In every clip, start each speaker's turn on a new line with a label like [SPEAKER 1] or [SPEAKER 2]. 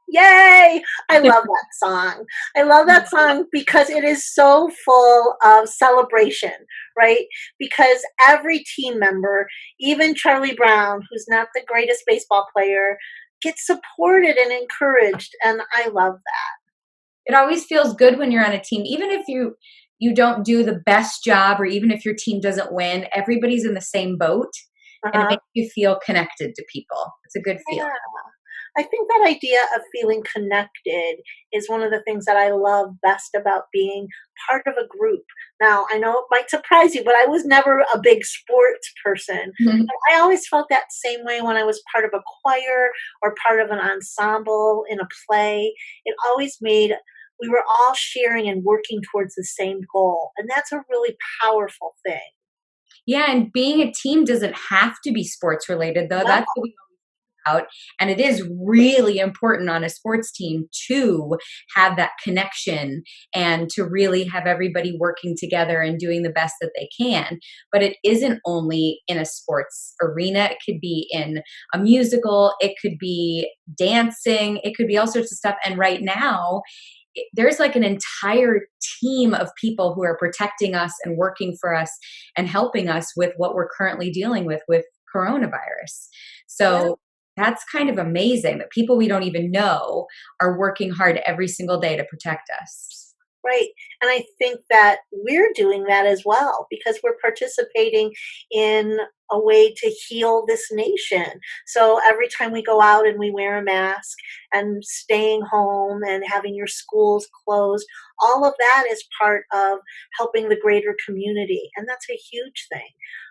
[SPEAKER 1] Yay! I love that song. I love that song because it is so full of celebration, right? Because every team member, even Charlie Brown, who's not the greatest baseball player, gets supported and encouraged. And I love that.
[SPEAKER 2] It always feels good when you're on a team, even if you don't do the best job, or even if your team doesn't win, everybody's in the same boat, and it
[SPEAKER 1] Uh-huh.
[SPEAKER 2] makes you feel connected to people. It's a good feeling.
[SPEAKER 1] Yeah. I think that idea of feeling connected is one of the things that I love best about being part of a group. Now, I know it might surprise you, but I was never a big sports person. I always felt that same way when I was part of a choir or part of an ensemble in a play. It always made we were all sharing and working towards the same goal. And that's a really powerful thing.
[SPEAKER 2] Yeah, and being a team doesn't have to be sports related, though.
[SPEAKER 1] No,
[SPEAKER 2] That's what we out. And it is really important on a sports team to have that connection and to really have everybody working together and doing the best that they can. But it isn't only in a sports arena, it could be in a musical, it could be dancing, it could be all sorts of stuff. And right now, there's like an entire team of people who are protecting us and working for us and helping us with what we're currently dealing with coronavirus.
[SPEAKER 1] yeah.
[SPEAKER 2] So that's kind of amazing that people we don't even know are working hard every single day to protect us.
[SPEAKER 1] Right. And I think that we're doing that as well because we're participating in a way to heal this nation. So every time we go out and we wear a mask and staying home and having your schools closed, all of that is part of helping the greater community. And that's a huge thing.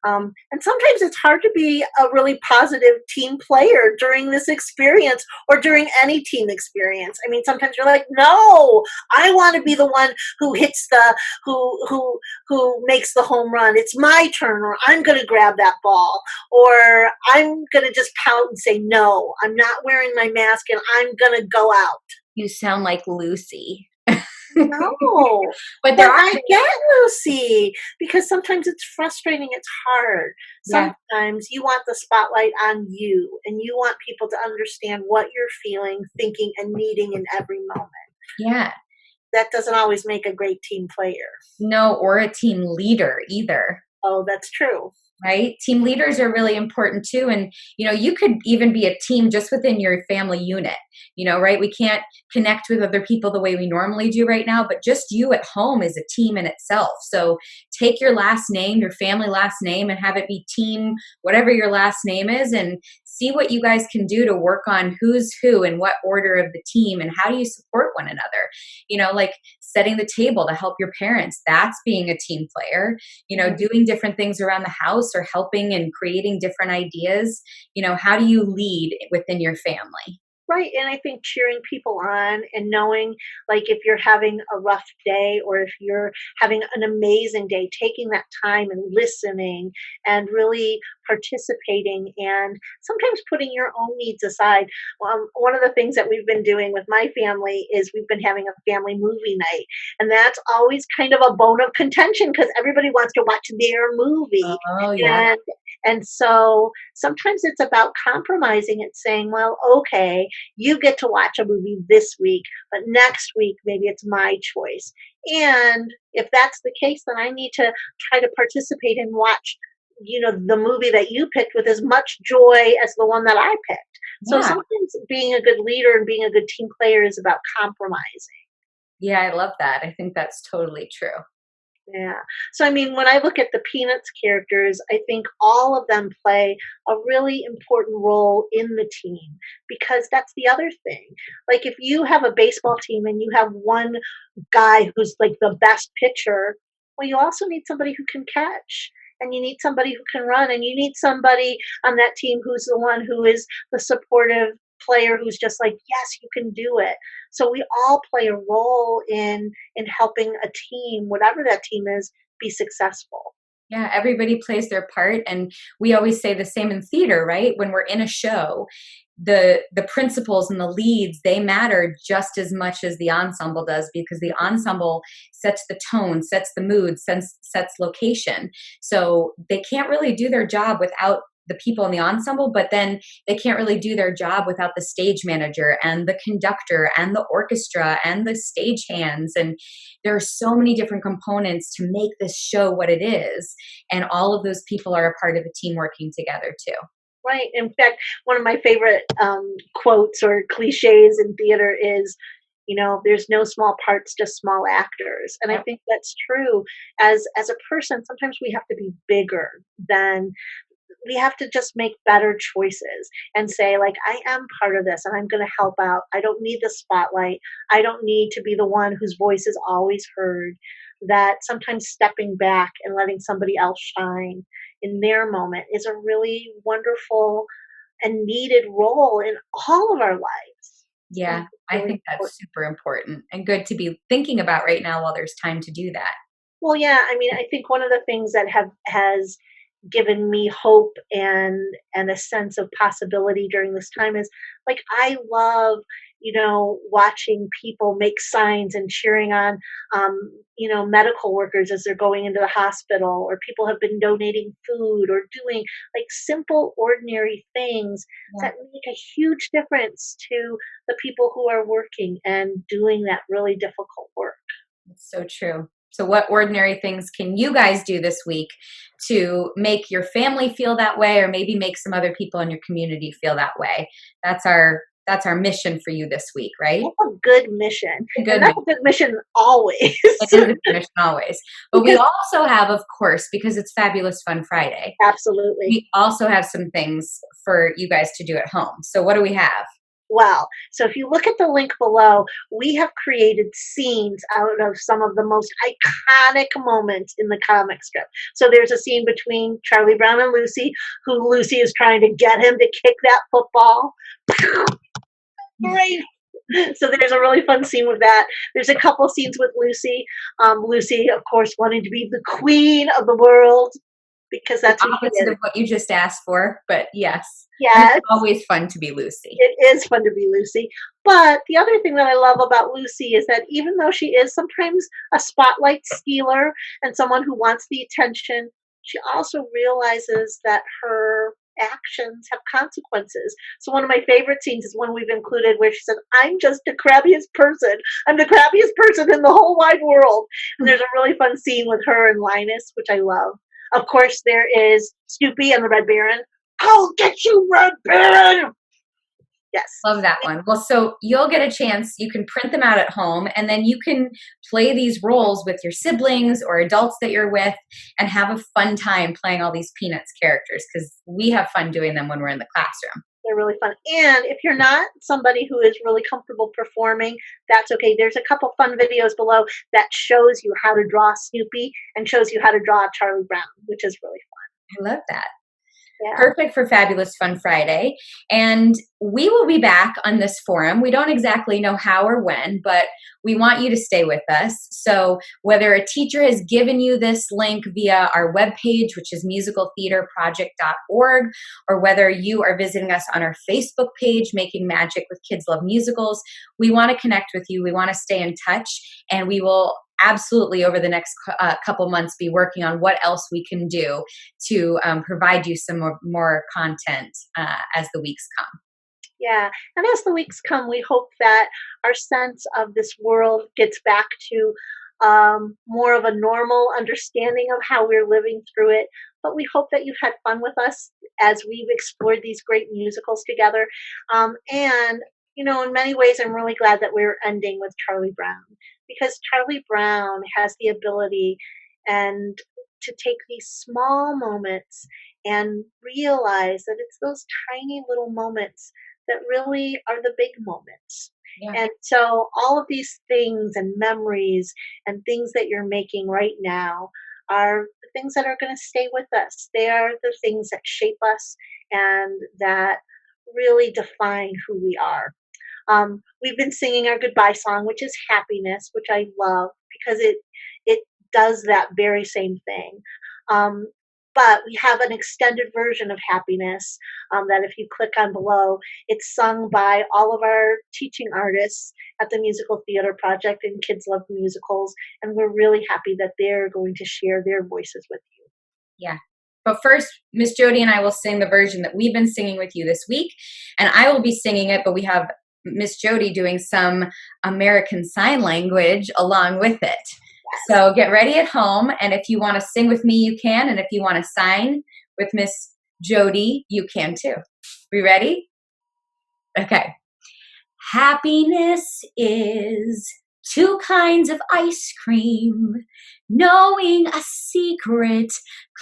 [SPEAKER 1] And sometimes it's hard to be a really positive team player during this experience or during any team experience. I mean, sometimes you're like, no, I want to be the one who hits the who makes the home run. It's my turn, or I'm going to grab that ball, or I'm going to just pout and say no. I'm not wearing my mask, and I'm going to go out.
[SPEAKER 2] You sound like Lucy.
[SPEAKER 1] No,
[SPEAKER 2] But
[SPEAKER 1] but
[SPEAKER 2] there are,
[SPEAKER 1] I get Lucy because sometimes it's frustrating. It's hard.
[SPEAKER 2] yeah,
[SPEAKER 1] Sometimes you want the spotlight on you, and you want people to understand what you're feeling, thinking, and needing in every moment.
[SPEAKER 2] yeah.
[SPEAKER 1] That doesn't always make a great team player.
[SPEAKER 2] No, or a team leader either.
[SPEAKER 1] Oh, that's true.
[SPEAKER 2] Right? Team leaders are really important too. And, you could even be a team just within your family unit, right? We can't connect with other people the way we normally do right now, but just you at home is a team in itself. So take your last name, your family last name, and have it be team, whatever your last name is, and see what you guys can do to work on who's who and what order of the team and how do you support one another. Like setting the table to help your parents. That's being a team player,
[SPEAKER 1] Mhm.
[SPEAKER 2] doing different things around the house or helping and creating different ideas. How do you lead within your family?
[SPEAKER 1] Right, and I think cheering people on and knowing, like, if you're having a rough day or if you're having an amazing day, taking that time and listening and really participating and sometimes putting your own needs aside. One of the things that we've been doing with my family is we've been having a family movie night, and that's always kind of a bone of contention because everybody wants to watch their movie,
[SPEAKER 2] Oh, yeah.
[SPEAKER 1] and so sometimes it's about compromising it, saying, well, okay, you get to watch a movie this week, but next week maybe it's my choice. And if that's the case, then I need to try to participate and watch, the movie that you picked with as much joy as the one that I picked. So
[SPEAKER 2] Yeah.
[SPEAKER 1] sometimes being a good leader and being a good team player is about compromising.
[SPEAKER 2] Yeah. I love that. I think that's totally true.
[SPEAKER 1] Yeah. So, I mean, when I look at the Peanuts characters, I think all of them play a really important role in the team because that's the other thing. Like, if you have a baseball team and you have one guy who's like the best pitcher, well, you also need somebody who can catch. And you need somebody who can run, and you need somebody on that team who's the one who is the supportive player who's just like, yes, you can do it. So we all play a role in helping a team, whatever that team is, be successful.
[SPEAKER 2] Yeah, everybody plays their part, and we always say the same in theater, right? When we're in a show, the principals and the leads, they matter just as much as the ensemble does, because the ensemble sets the tone, sets the mood, sets location. So they can't really do their job without the people in the ensemble, but then they can't really do their job without the stage manager and the conductor and the orchestra and the stage hands. And there are so many different components to make this show what it is. And all of those people are a part of a team working together too.
[SPEAKER 1] Right. In fact, one of my favorite quotes or cliches in theater is, there's no small parts, just small actors. And I
[SPEAKER 2] Yep.
[SPEAKER 1] think that's true. As a person, sometimes we have to be bigger than we have to just make better choices and say, like, I am part of this and I'm going to help out. I don't need the spotlight. I don't need to be the one whose voice is always heard. That sometimes stepping back and letting somebody else shine in their moment is a really wonderful and needed role in all of our lives. I
[SPEAKER 2] Yeah,
[SPEAKER 1] think it's
[SPEAKER 2] I
[SPEAKER 1] really
[SPEAKER 2] think that's
[SPEAKER 1] important.
[SPEAKER 2] super important and good to be thinking about right now while there's time to do that.
[SPEAKER 1] Well, yeah, I mean, I think one of the things that have has given me hope and a sense of possibility during this time is, like, I love, watching people make signs and cheering on medical workers as they're going into the hospital, or people have been donating food or doing like simple ordinary things
[SPEAKER 2] Yeah,
[SPEAKER 1] that make a huge difference to the people who are working and doing that really difficult work.
[SPEAKER 2] it's so true. So, what ordinary things can you guys do this week to make your family feel that way, or maybe make some other people in your community feel that way? That's our mission for you this week, right?
[SPEAKER 1] That's a good mission,
[SPEAKER 2] A
[SPEAKER 1] and
[SPEAKER 2] good
[SPEAKER 1] that's
[SPEAKER 2] mission.
[SPEAKER 1] a good mission always.
[SPEAKER 2] It is a good mission always. But we
[SPEAKER 1] Because
[SPEAKER 2] also have, of course, because it's Fabulous Fun Friday,
[SPEAKER 1] absolutely.
[SPEAKER 2] we also have some things for you guys to do at home. So, what do we have?
[SPEAKER 1] Well, so if you look at the link below, we have created scenes out of some of the most iconic moments in the comic strip. So there's a scene between Charlie Brown and Lucy, who Lucy is trying to get him to kick that football. Great. So there's a really fun scene with that. There's a couple scenes with Lucy. Lucy, of course, wanting to be the queen of the world because
[SPEAKER 2] The
[SPEAKER 1] that's who she
[SPEAKER 2] opposite
[SPEAKER 1] is.
[SPEAKER 2] of what you just asked for, but yes. And it's
[SPEAKER 1] Yes,
[SPEAKER 2] always fun to be Lucy.
[SPEAKER 1] it is fun to be Lucy. But the other thing that I love about Lucy is that even though she is sometimes a spotlight stealer and someone who wants the attention, she also realizes that her actions have consequences. So one of my favorite scenes is one we've included where she said, I'm just the crabbiest person. I'm the crabbiest person in the whole wide world. And there's a really fun scene with her and Linus, which I love. Of course, there is Snoopy and the Red Baron. I'll get you, Red Baron! Yes.
[SPEAKER 2] Love that one. Well, so you'll get a chance. You can print them out at home, and then you can play these roles with your siblings or adults that you're with and have a fun time playing all these Peanuts characters because we have fun doing them when we're in the classroom.
[SPEAKER 1] They're really fun. And if you're not somebody who is really comfortable performing, that's okay. There's a couple fun videos below that shows you how to draw Snoopy and shows you how to draw Charlie Brown, which is really
[SPEAKER 2] I love that.
[SPEAKER 1] fun. Yeah.
[SPEAKER 2] Perfect for Fabulous Fun Friday. And we will be back on this forum. We don't exactly know how or when, but we want you to stay with us. So whether a teacher has given you this link via our webpage, which is musicaltheaterproject.org, or whether you are visiting us on our Facebook page, Making Magic with Kids Love Musicals, we want to connect with you. We want to stay in touch, and we will absolutely over the next couple months be working on what else we can do to provide you some more content as the weeks come.
[SPEAKER 1] Yeah. And as the weeks come, we hope that our sense of this world gets back to more of a normal understanding of how we're living through it. But we hope that you've had fun with us as we've explored these great musicals together. And in many ways, I'm really glad that we're ending with Charlie Brown because Charlie Brown has the ability and to take these small moments and realize that it's those tiny little moments that really are the big moments.
[SPEAKER 2] Yeah.
[SPEAKER 1] And so all of these things and memories and things that you're making right now are the things that are going to stay with us. They are the things that shape us and that really define who we are. We've been singing our goodbye song, which is Happiness, which I love because it does that very same thing. Um, but we have an extended version of Happiness that if you click on below, it's sung by all of our teaching artists at the Musical Theater Project and Kids Love Musicals. And we're really happy that they're going to share their voices with you.
[SPEAKER 2] Yeah. But first, Miss Jodi and I will sing the version that we've been singing with you this week. And I will be singing it, but we have Miss Jodi doing some American Sign Language along with it. So get ready at home. And if you want to sing with me, you can. And if you want to sign with Miss Jodi, you can too. We ready? Okay. Happiness is 2 kinds of ice cream, knowing a secret,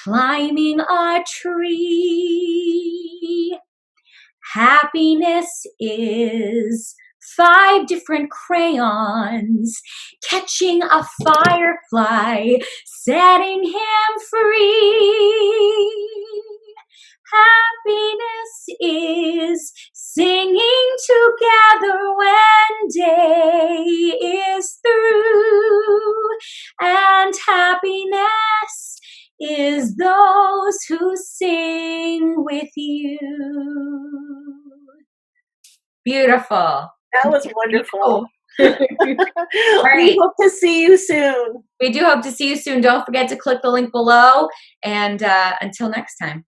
[SPEAKER 2] climbing a tree. Happiness is 5 different crayons, catching a firefly, setting him free. Happiness is singing together when day is through, and happiness is those who sing with you. Beautiful.
[SPEAKER 1] That was wonderful.
[SPEAKER 2] Right.
[SPEAKER 1] We hope to see you soon.
[SPEAKER 2] We do hope to see you soon. Don't forget to click the link below, and until next time.